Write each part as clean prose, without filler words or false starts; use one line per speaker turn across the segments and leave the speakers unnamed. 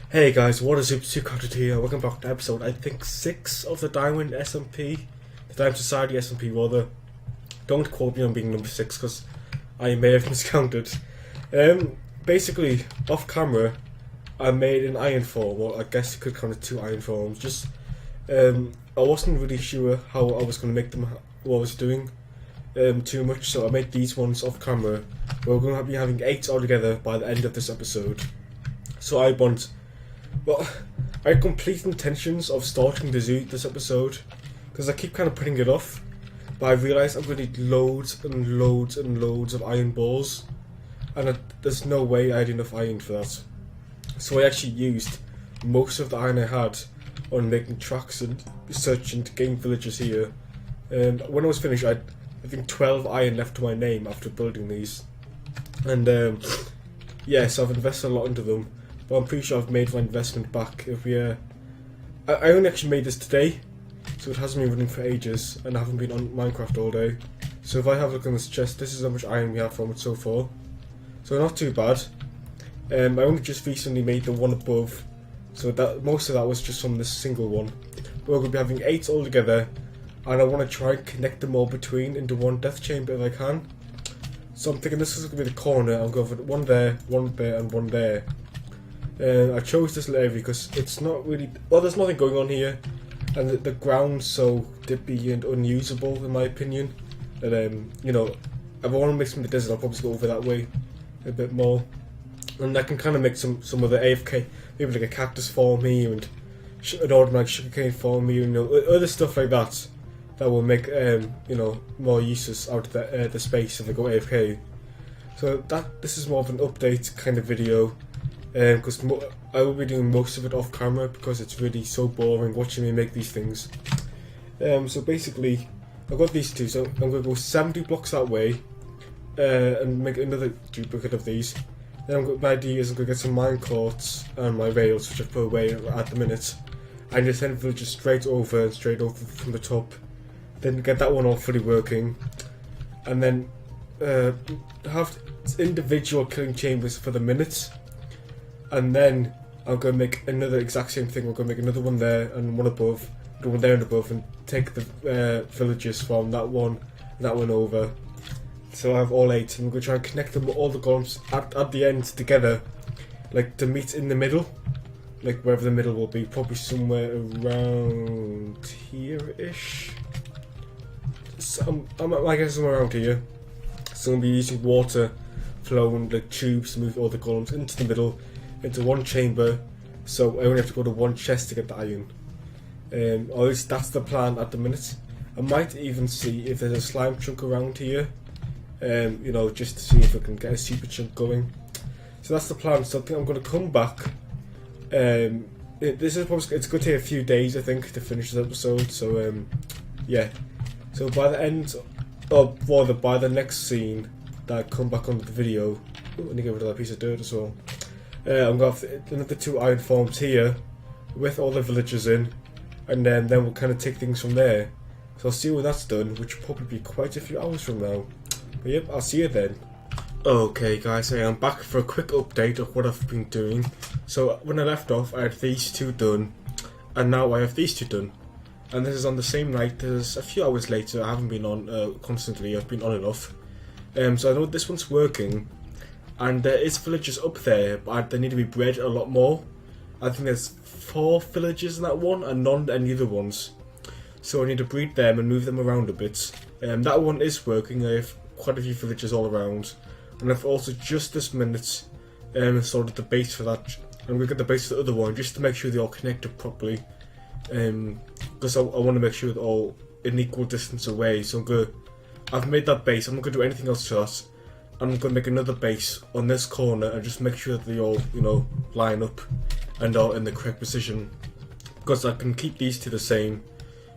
Hey guys, what is up? Secret here. Welcome back to episode I think 6 of the Diamond SMP, the Diamond Society SMP rather. Don't quote me on being number 6 because I may have miscounted. Basically, off camera, I made an iron form, or I guess you could count it 2 iron forms. I wasn't really sure how I was going to make them, what I was doing too much, so I made these ones off camera. We're going to be having 8 altogether by the end of this episode. So I had complete intentions of starting the zoo this episode, because I keep kind of putting it off, but I realised I'm going to need loads and loads and loads of iron balls, and there's no way I had enough iron for that. So I actually used most of the iron I had on making tracks and such and game villages here. When I was finished, I think 12 iron left to my name after building these, and so I've invested a lot into them. But I'm pretty sure I've made my investment back. I only actually made this today, so it hasn't been running for ages, and I haven't been on Minecraft all day. So if I have a look on this chest, this is how much iron we have from it so far. So not too bad. I only just recently made the one above, so that most of that was just from this single one. But we're going to be having 8 altogether, and I want to try and connect them all between into one death chamber if I can. So I'm thinking this is going to be the corner. I'll go for one there, and one there. I chose this little area because it's not really... Well, there's nothing going on here, and the ground's so dippy and unusable in my opinion that, if I want to make some of the desert, I'll probably go over that way a bit more. And I can kind of make some of the AFK, maybe like a cactus farm here and an automatic sugarcane farm here, other stuff like that will make, more uses out of the space if I go AFK. So this is more of an update kind of video. Because I will be doing most of it off camera because it's really so boring watching me make these things. So basically, I've got these two, so I'm going to go 70 blocks that way and make another duplicate of these. Then my idea is I'm going to get some minecarts and my rails, which I've put away at the minute, and just send villages straight over from the top. Then get that one all fully working, and then have individual killing chambers for the minute. And then I'm going to make another exact same thing. We're going to make another one there and one above, the one there and above, and take the villages from that one over. So I have all 8, and we're going to try and connect them all the golems at the end together, like to meet in the middle, like wherever the middle will be, probably somewhere around here-ish. So I guess somewhere around here. So I'm going to be using water flowing like tubes to move all the golems into the middle, into one chamber, so I only have to go to one chest to get the iron. Or at least that's the plan at the minute. I might even see if there's a slime chunk around here, just to see if I can get a super chunk going. So that's the plan. So I think I'm going to come back. It's going to take a few days, I think, to finish this episode. So So by the end, or rather by the next scene that I come back onto the video, I need to get rid of that piece of dirt as well. I'm going to have another 2 iron farms here with all the villagers in, and then we'll kind of take things from there. So I'll see when that's done, which will probably be quite a few hours from now. But yep, I'll see you then. Okay guys, I'm back for a quick update of what I've been doing. So when I left off, I had these 2 done, and now I have these 2 done. And this is on the same night. There's a few hours later. I haven't been on constantly, I've been on and off. So I know this one's working. And there is villagers up there, but they need to be bred a lot more. I think there's 4 villagers in that one, and none any other ones. So I need to breed them and move them around a bit. That one is working. I have quite a few villagers all around. And I've also just this minute sorted the base for that. I'm going to get the base for the other one, just to make sure they're all connected properly. Because I want to make sure they're all in equal distance away. So I've made that base. I'm not going to do anything else to that. I'm going to make another base on this corner and just make sure that they all, line up and are in the correct position. Because I can keep these 2 the same.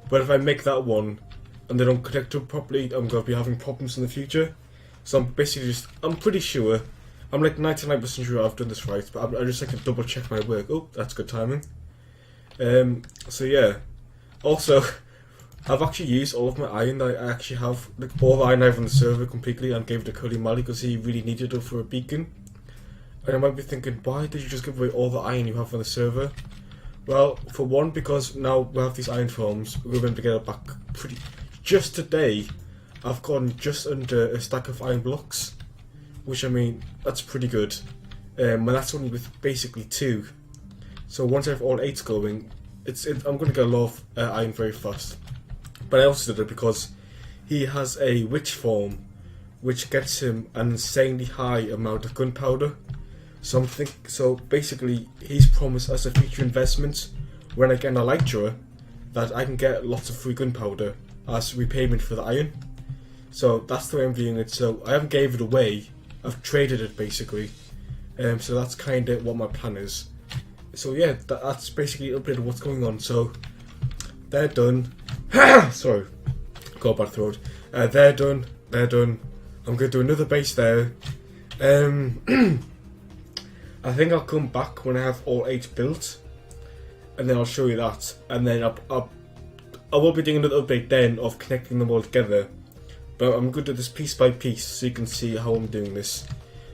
But if I make that one and they don't connect up properly, I'm going to be having problems in the future. So I'm pretty sure, I'm like 99% sure I've done this right, but I just like to double check my work. Oh, that's good timing. So yeah. Also, I've actually used all of my iron that I actually have, like all the iron I have on the server completely, and gave it to Curly Mally because he really needed it for a beacon. And I might be thinking, why did you just give away all the iron you have on the server? Well, for one, because now we have these iron forms, we're going to get it back pretty... Just today, I've gotten just under a stack of iron blocks, which, I mean, that's pretty good. And that's only with basically 2. So once I have all 8 going, I'm going to get a lot of iron very fast. But I also did it because he has a witch form, which gets him an insanely high amount of gunpowder. So basically, he's promised us a future investment when I get an elytra that I can get lots of free gunpowder as repayment for the iron. So that's the way I'm viewing it. So I haven't gave it away, I've traded it basically. So that's kind of what my plan is. So yeah, that's basically a bit of what's going on. So they're done. Sorry, got a bad throat. They're done. I'm going to do another base there. I think I'll come back when I have all 8 built, and then I'll show you that. And then I will be doing another update then of connecting them all together. But I'm going to do this piece by piece so you can see how I'm doing this.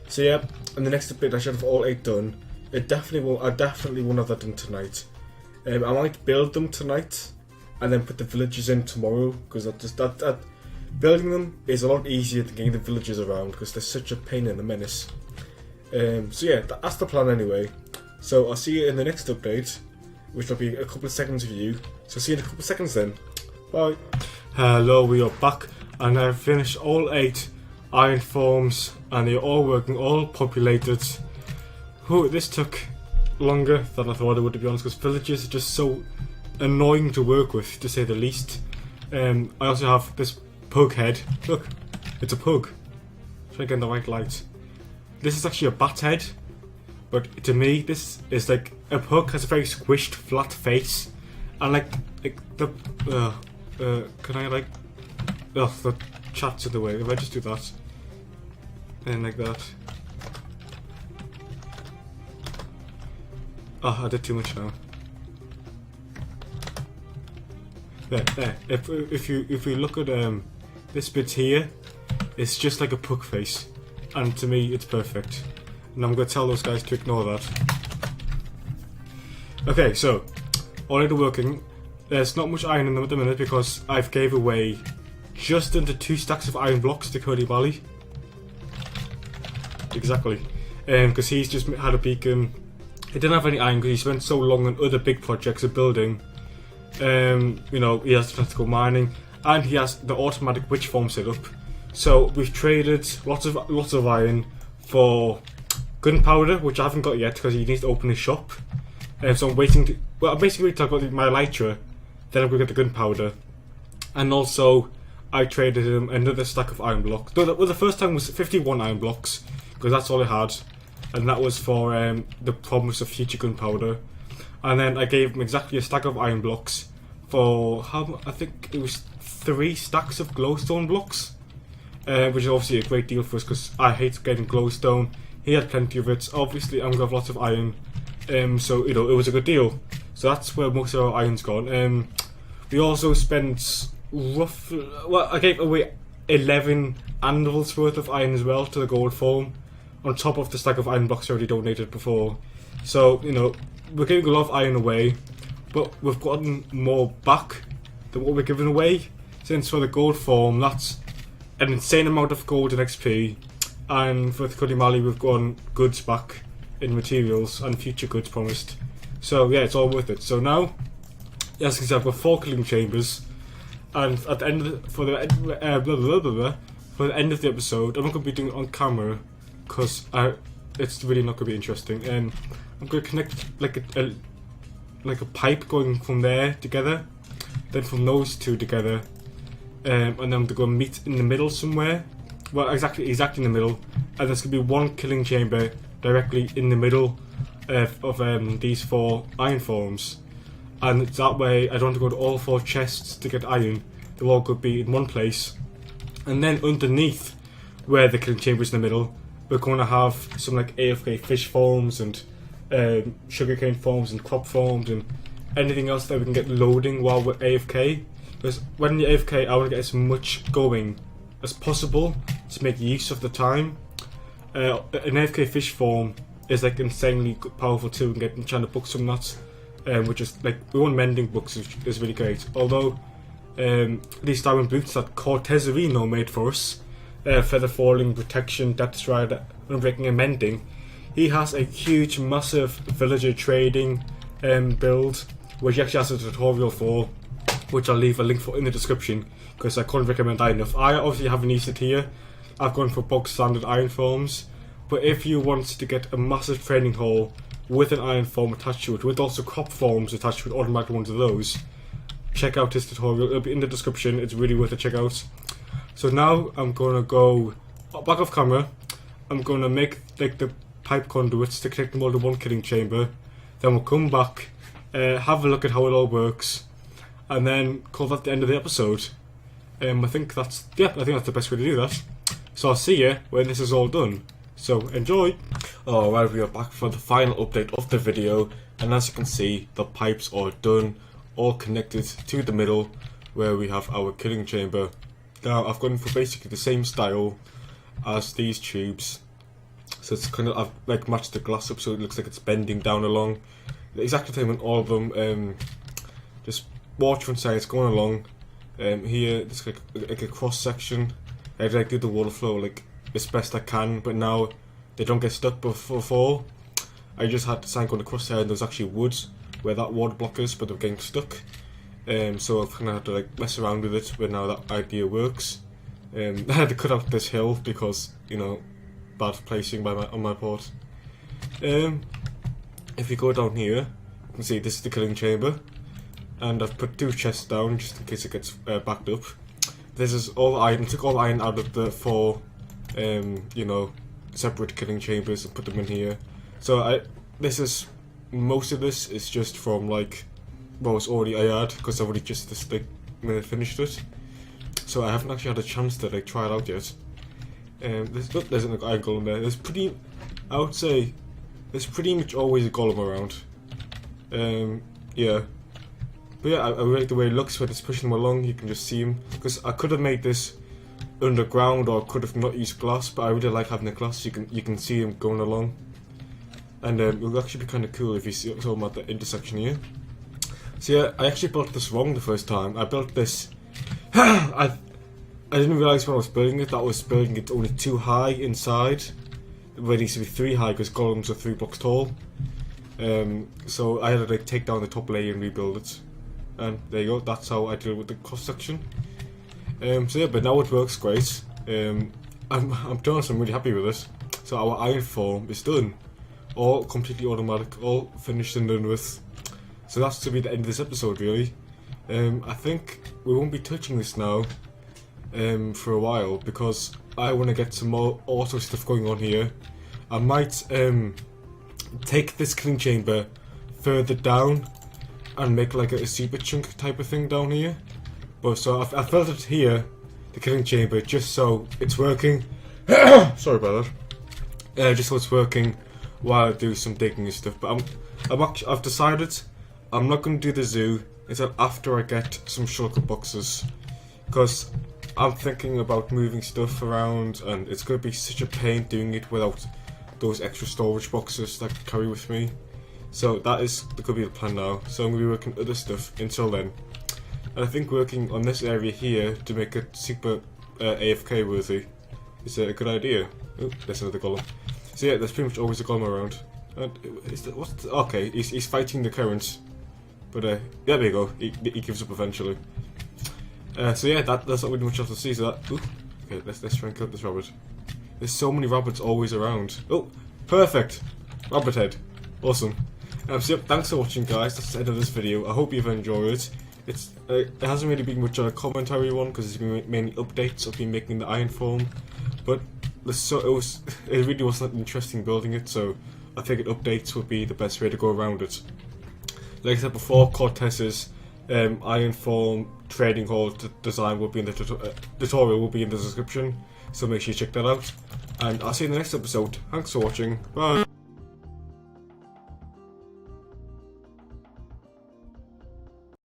So yeah, in the next update I should have all 8 done. I definitely won't have that done tonight. I might build them tonight and then put the villages in tomorrow, because that building them is a lot easier than getting the villages around, because they're such a pain in the menace. So yeah, that's the plan anyway. So I'll see you in the next update, which will be a couple of seconds of you. So see you in a couple of seconds then. Bye. Hello, we are back, and I've finished all 8 iron forms, and they're all working, all populated. This took longer than I thought it would, to be honest, because villages are just so annoying to work with, to say the least. I also have this pug head. Look, it's a pug. Try to get in the right light. This is actually a bat head, but to me, this is like a pug has a very squished, flat face, and like the can I like? Oh, the chat's in the way. If I just do that, and like that. Oh, I did too much now. There. If you look at this bit here, it's just like a pug face, and to me, it's perfect. And I'm going to tell those guys to ignore that. Okay, so already working. There's not much iron in them at the minute because I've gave away just under 2 stacks of iron blocks to Cody Valley. Exactly, because he's just had a beacon. He didn't have any iron because he spent so long on other big projects of building. You know, he has to go mining, and he has the automatic witch farm set up. So we've traded lots of iron for gunpowder, which I haven't got yet because he needs to open his shop. So I'm waiting to. Well, I'm basically waiting to get my elytra, then I'm going to get the gunpowder, and also I traded him another stack of iron blocks. Well, the first time was 51 iron blocks because that's all I had. And that was for the promise of future gunpowder. And then I gave him exactly a stack of iron blocks for I think it was 3 stacks of glowstone blocks, which is obviously a great deal for us because I hate getting glowstone. He had plenty of it. Obviously, I'm gonna have lots of iron, so you know it was a good deal. So that's where most of our iron's gone. We also spent I gave away 11 anvils worth of iron as well to the gold form, on top of the stack of iron blocks I already donated before. So, you know, we're giving a lot of iron away, but we've gotten more back than what we're giving away. Since for the gold form, that's an insane amount of gold and XP, and for the Cuddy Mally, we've gotten goods back in materials and future goods promised. So yeah, it's all worth it. So now, as you can see, I've got 4 killing chambers, and at the end for the end of the episode, I'm not going to be doing it on camera, because it's really not going to be interesting. I'm going to connect like a pipe going from there together, then from those 2 together, and then I'm going to go meet in the middle somewhere. Well, exactly in the middle, and there's going to be 1 killing chamber directly in the middle of these 4 iron forms, and that way I don't have to go to all 4 chests to get iron. They'll all could be in one place, and then underneath where the killing chamber is in the middle, we're going to have some like AFK fish farms and sugarcane farms and crop farms and anything else that we can get loading while we're AFK. Because when you're AFK, I want to get as much going as possible to make use of the time. An AFK fish farm is like insanely powerful too, and get enchanted books from that, which is like we want mending books is really great. Although these diamond boots that Cortezerino made for us, feather falling, protection, depth stride, unbreaking and mending, he has a huge massive villager trading build, which he actually has a tutorial for, which I'll leave a link for in the description, because I couldn't recommend that enough. I obviously haven't used it here. I've gone for bog standard iron forms, but if you want to get a massive training hall with an iron form attached to it, with also crop forms attached to it, automatic ones of those, check out his tutorial. It'll be in the description. It's really worth a check out. So now I'm gonna go back off camera. I'm gonna make like the pipe conduits to connect them all to one killing chamber. Then we'll come back, have a look at how it all works, and then call that the end of the episode. I think that's the best way to do that. So I'll see you when this is all done. So enjoy. Alright, we are back for the final update of the video, and as you can see, the pipes are done, all connected to the middle where we have our killing chamber. Now I've gone for basically the same style as these tubes, so it's kind of, I've like matched the glass up so it looks like it's bending down along. The exact same on all of them. Just watch one side, it's going along. Here there's like a cross section. I like do the water flow like as best I can, but now they don't get stuck before. I just had to sign going across there, and there's actually wood where that water block is, but they're getting stuck. So I've kind of had to like mess around with it, but now that idea works. I had to cut out this hill because, you know, bad placing on my part. If you go down here, you can see this is the killing chamber, and I've put 2 chests down just in case it gets backed up. This is all iron. Took all iron out of the 4, you know, separate killing chambers and put them in here. So most of this is just from like, well, it's already I had because I've already just finished it. So I haven't actually had a chance to like try it out yet. There's an iron golem there. I would say there's pretty much always a golem around. Yeah. But yeah, I like the way it looks when it's pushing them along. You can just see him. Because I could have made this underground, or could have not used glass, but I really like having the glass. You can see him going along, and it will actually be kind of cool if you see him at the intersection here. So yeah, I actually built this wrong the first time. I built this. I didn't realise when I was building it that I was building it only 2 high inside, where it needs to be 3 high because golems are 3 blocks tall. So I had to like take down the top layer and rebuild it. And there you go, that's how I deal with the cross section. So yeah, but now it works great. I'm to be honest, I'm really happy with it. So our iron form is done. All completely automatic, all finished and done with. So that's to be the end of this episode really. I think we won't be touching this now for a while because I want to get some more auto stuff going on here. I might take this killing chamber further down and make like a super chunk type of thing down here. But so I felt it here, the killing chamber, just so it's working. Sorry about that. Just so it's working while I do some digging and stuff. But I've decided I'm not going to do the zoo until after I get some shulker boxes, because I'm thinking about moving stuff around, and it's going to be such a pain doing it without those extra storage boxes that I carry with me. So that could be the plan now. So I'm going to be working other stuff until then. And I think working on this area here to make it super AFK worthy is a good idea. Oh, there's another golem. So yeah, there's pretty much always a golem around. And okay, he's fighting the currents. But yeah, there you go. He gives up eventually. So yeah, that's not really much else to see. So that. Ooh, okay, let's try and kill this rabbit. There's so many rabbits always around. Oh, perfect. Rabbit head. Awesome. So yep, thanks for watching guys, that's the end of this video. I hope you've enjoyed it. It hasn't really been much of a commentary one because it's been mainly updates. I've been making the iron form, but it really wasn't interesting building it, so I figured updates would be the best way to go around it. Like I said before, Cortez's iron form trading hall design will be in the tutorial will be in the description, so make sure you check that out. And I'll see you in the next episode. Thanks for watching. Bye.